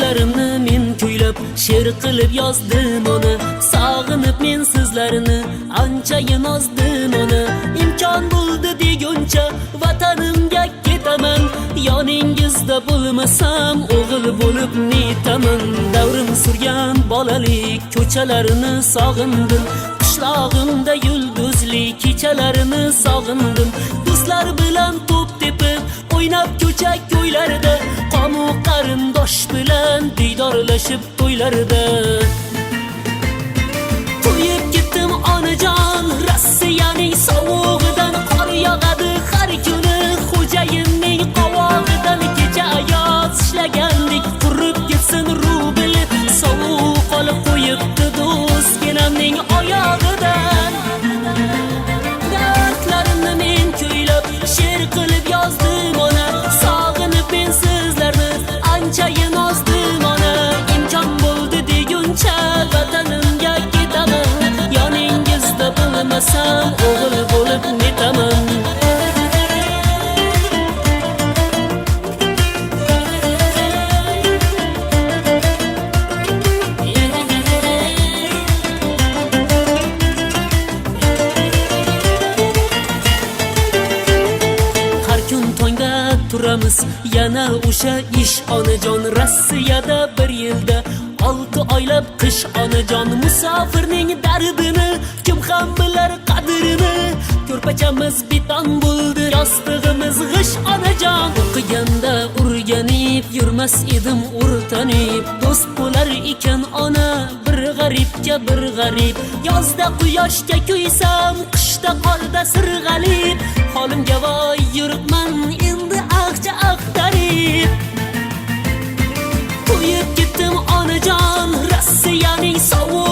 Ko'chalarimni men kuylab she'r qilib yozdim ona. Sog'inib men sizlarni anchayin ozdim ona. Imkon bo'ldi deguncha vatanimga ketaman. Yoningizda bo'lmasam o'g'il bo'lib netaman. Davrim surgan bolalik ko'chalarini sog'indim. Qishlog'imda yulduzli kechalarini sog'indim. Do'stlar bilan to'p tepib o'ynab ko'cha ko'ylarda, qomu qarindosh bilan diydorlashib to'ylarda. To'yib ketdim onajon, Rossiyaning sovug'idan qor yog'adi har kuni. Xo'jayinning qovog'idan kecha ayoz ishlagandik qurib ketsin rubl. Sovuq qolib qo'yibdi do'stginamning oyog'idan. Dardlarimni men kuylab she'r qilib yozdim ona. Sog'inib men sizlarni anchayin ozdim ona. Imkon bo'ldi deguncha vatanimga ketaman. Yoningizda bo'lmasam o'g'il bo'lib netaman. Turamiz yana o'sha ish onajon. Rossiyada bir yilda 6 oylab qish onajon. Musofirning dardini kim ham bilar qadrini. Ko'rpachamiz beton bo'ldi, yostig'imiz g'ish onajon. O'qiganda o'rganib yurmas edim o'rtanib. Do'st bo'lar ekan ona bir g'aribga bir g'arib. Yozda quyoshga kuysam, qishda qorda sirg'alib. Holimga voy yuribman endi aqcha aqtarib. To'yib ketdim onajon, Rossiyaning sovuq